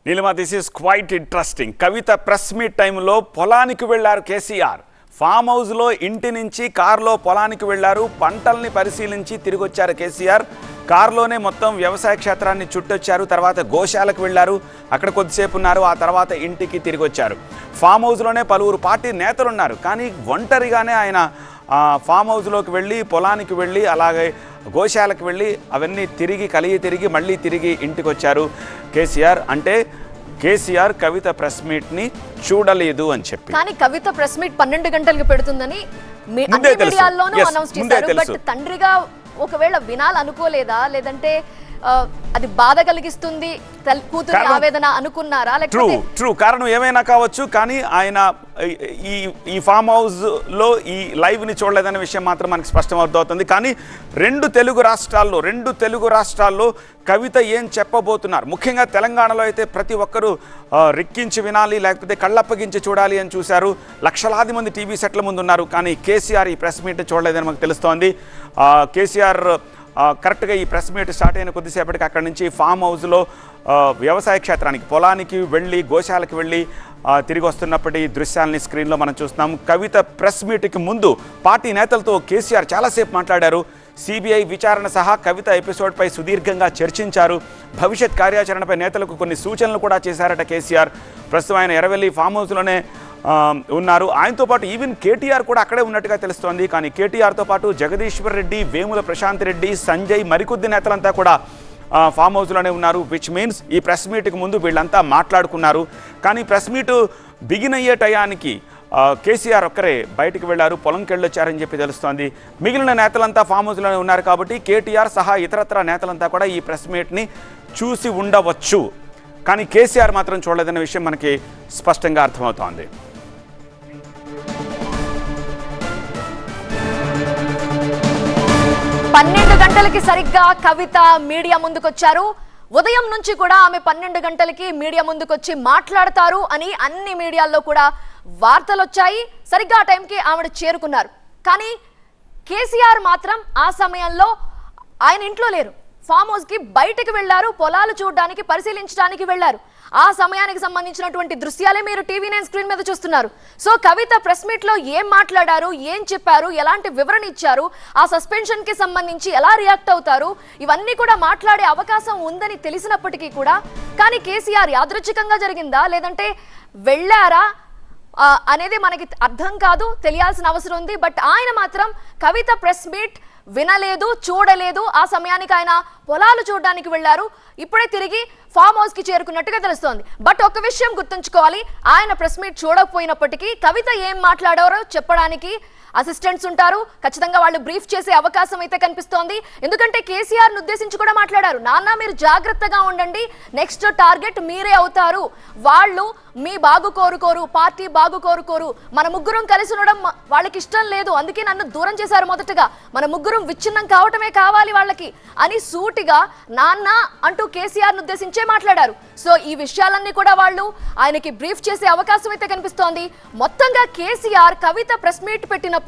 Neelima, this is quite interesting. Kavitha press meet టైంలో పొలానికి వెళ్లారు కేసీఆర్. ఫామ్ హౌస్లో ఇంటి నుంచి కారులో పొలానికి వెళ్లారు. పంటల్ని పరిశీలించి తిరిగి వచ్చారు కేసీఆర్. కారులోనే మొత్తం వ్యవసాయ క్షేత్రాన్ని చుట్టొచ్చారు. తర్వాత గోశాలకు వెళ్లారు, అక్కడ కొద్దిసేపు ఉన్నారు. ఆ తర్వాత ఇంటికి తిరిగి వచ్చారు. ఫామ్ హౌస్లోనే పలువురు పార్టీ నేతలు ఉన్నారు. కానీ ఒంటరిగానే ఆయన ఫామ్ హౌస్లోకి వెళ్ళి, పొలానికి వెళ్ళి, అలాగే గోశాలకు వెళ్ళి అవన్నీ తిరిగి మళ్ళీ తిరిగి ఇంటికి వచ్చారు కేసీఆర్. అంటే కేసీఆర్ కవిత ప్రెస్ మీట్ని చూడలేదు అని చెప్పి. కానీ కవిత ప్రెస్ మీట్ 12 గంటలకు పెడుతుందని మీడియాల్లోనూ అనౌన్స్ చేశారు. బట్ తండ్రిగా ఒకవేళ వినాలనుకోలేదా, లేదంటే అది బాధ కలిగిస్తుంది కూతురి ఆవేదన అనుకున్నారా? ట్రూ కారణం ఏమైనా కావచ్చు, కానీ ఆయన ఈ ఫామ్ హౌస్ లో ఈ లైవ్ ని చూడలేదనే విషయం మాత్రం మనకి స్పష్టం అర్థమవుతుంది. కానీ రెండు తెలుగు రాష్ట్రాల్లో కవిత ఏం చెప్పబోతున్నారు, ముఖ్యంగా తెలంగాణలో అయితే ప్రతి ఒక్కరూ రెక్కించి వినాలి, లేకపోతే కళ్ళప్పగించి చూడాలి అని చూశారు. లక్షలాది మంది టీవీ సెట్ల ముందు ఉన్నారు. కానీ కేసీఆర్ ఈ ప్రెస్ మీట్ చూడలేదని మనకు తెలుస్తోంది. కేసీఆర్ కరెక్ట్గా ఈ ప్రెస్ మీట్ స్టార్ట్ అయిన కొద్దిసేపటికి అక్కడి నుంచి ఫామ్ హౌస్లో వ్యవసాయ క్షేత్రానికి, పొలానికి వెళ్ళి, గోశాలకు వెళ్ళి తిరిగి వస్తున్నప్పటి దృశ్యాలని స్క్రీన్లో మనం చూస్తున్నాం. కవిత ప్రెస్ మీట్కి ముందు పార్టీ నేతలతో కేసీఆర్ చాలాసేపు మాట్లాడారు. సిబిఐ విచారణ సహా కవిత ఎపిసోడ్పై సుదీర్ఘంగా చర్చించారు. భవిష్యత్ కార్యాచరణపై నేతలకు కొన్ని సూచనలు కూడా చేశారట కేసీఆర్. ప్రస్తుతం ఆయన ఎర్రవెల్లి ఫామ్ హౌస్లోనే ఉన్నారు. ఆయనతో పాటు ఈవెన్ కేటీఆర్ కూడా అక్కడే ఉన్నట్టుగా తెలుస్తోంది. కానీ కేటీఆర్తో పాటు జగదీశ్వర్ రెడ్డి, వేముల ప్రశాంత్ రెడ్డి, సంజయ్, మరికొద్ది నేతలంతా కూడా ఫామ్ హౌస్లోనే ఉన్నారు. విచ్ మీన్స్ ఈ ప్రెస్ మీట్కి ముందు వీళ్ళంతా మాట్లాడుకున్నారు. కానీ ప్రెస్ మీటు బిగిన్ అయ్యే టయానికి కేసీఆర్ ఒక్కరే బయటికి వెళ్లారు, పొలంకి వెళ్ళొచ్చారని చెప్పి తెలుస్తోంది. మిగిలిన నేతలంతా ఫామ్ హౌస్లోనే ఉన్నారు కాబట్టి కేటీఆర్ సహా ఇతరత్ర నేతలంతా కూడా ఈ ప్రెస్ మీట్ని చూసి ఉండవచ్చు. కానీ కేసీఆర్ మాత్రం చూడలేదన్న విషయం మనకి స్పష్టంగా అర్థమవుతోంది. 12 గంటలకి సరిగ్గా కవిత మీడియా ముందుకొచ్చారు. ఉదయం నుంచి కూడా ఆమె 12 గంటలకి మీడియా ముందుకొచ్చి మాట్లాడతారు అని అన్ని మీడియాల్లో కూడా వార్తలు వచ్చాయి. సరిగ్గా ఆ టైంకి ఆవిడ చేరుకున్నారు. కానీ కేసీఆర్ మాత్రం ఆ సమయంలో ఆయన ఇంట్లో లేరు. ఫామ్ హౌస్ కి బయటకు వెళ్లారు, పొలాలు చూడడానికి, పరిశీలించడానికి వెళ్లారు. ఆ సమయానికి సంబంధించినటువంటి దృశ్యాలే మీరు టీవీ9 స్క్రీన్ మీద చూస్తున్నారు. సో కవిత ప్రెస్ మీట్ లో ఏం మాట్లాడారు, ఏం చెప్పారు, ఎలాంటి వివరణ ఇచ్చారు, ఆ సస్పెన్షన్ కి సంబంధించి ఎలా రియాక్ట్ అవుతారు, ఇవన్నీ కూడా మాట్లాడే అవకాశం ఉందని తెలిసినప్పటికీ కూడా కానీ కేసీఆర్ యాదృచ్ఛికంగా జరిగిందా లేదంటే వెళ్ళారా అనేది మనకి అర్థం కాదు, తెలియాల్సిన అవసరం ఉంది. బట్ ఆయన మాత్రం కవిత ప్రెస్ మీట్ వినలేదు, చూడలేదు. ఆ సమయానికి ఆయన పొలాలు చూడడానికి వెళ్లారు. ఇప్పుడే తిరిగి ఫామ్ హౌస్ కి చేరుకున్నట్టుగా తెలుస్తోంది. బట్ ఒక విషయం గుర్తుంచుకోవాలి, ఆయన ప్రెస్ మీట్ చూడకపోయినప్పటికీ కవిత ఏం మాట్లాడారో చెప్పడానికి అసిస్టెంట్స్ ఉంటారు. ఖచ్చితంగా వాళ్ళు బ్రీఫ్ చేసే అవకాశం అయితే కనిపిస్తోంది. ఎందుకంటే కేసీఆర్ ను ఉద్దేశించి కూడా మాట్లాడారు. నాన్న మీరు జాగ్రత్తగా ఉండండి, నెక్స్ట్ టార్గెట్ మీరే అవుతారు, వాళ్ళు మీ బాగు కోరుకోరు, పార్టీ బాగు కోరుకోరు, మన ముగ్గురం కలిసి ఉండడం వాళ్ళకి ఇష్టం లేదు, అందుకే నన్ను దూరం చేశారు. మొదటగా మన ముగ్గురం విచ్ఛిన్నం కావటమే కావాలి వాళ్ళకి అని సూటిగా నాన్న అంటూ కేసీఆర్ ను ఉద్దేశించే మాట్లాడారు. సో ఈ విషయాలన్నీ కూడా వాళ్ళు ఆయనకి బ్రీఫ్ చేసే అవకాశం అయితే కనిపిస్తోంది. మొత్తంగా కేసీఆర్ కవిత ప్రెస్ మీట్ పెట్టినప్పుడు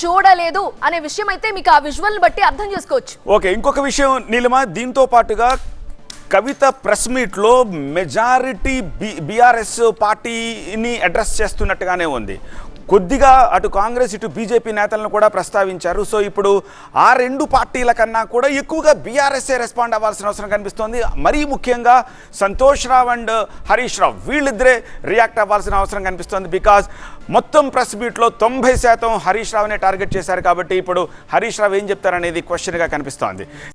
చూడలేదు అనే విషయం అయితే మీకు ఆ విజువల్ బట్టి అర్థం చేసుకోవచ్చు. ఓకే, ఇంకొక విషయం నీలిమా, దీంతో పాటుగా కవిత ప్రెస్ మీట్లో మెజారిటీ బీఆర్ఎస్ పార్టీని అడ్రస్ చేస్తున్నట్టుగానే ఉంది. కొద్దిగా అటు కాంగ్రెస్ ఇటు బీజేపీ నేతలను కూడా ప్రస్తావించారు. సో ఇప్పుడు ఆ రెండు పార్టీల కన్నా కూడా ఎక్కువగా బీఆర్ఎస్ఏ రెస్పాండ్ అవ్వాల్సిన అవసరం కనిపిస్తోంది. మరీ ముఖ్యంగా సంతోష్ రావు అండ్ హరీష్ రావు వీళ్ళిద్దరే రియాక్ట్ అవ్వాల్సిన అవసరం కనిపిస్తోంది. బికాజ్ మొత్తం ప్రెస్ మీట్లో 90% హరీష్ రావునే టార్గెట్ చేశారు. కాబట్టి ఇప్పుడు హరీష్ రావు ఏం చెప్తారనేది క్వశ్చన్గా కనిపిస్తోంది.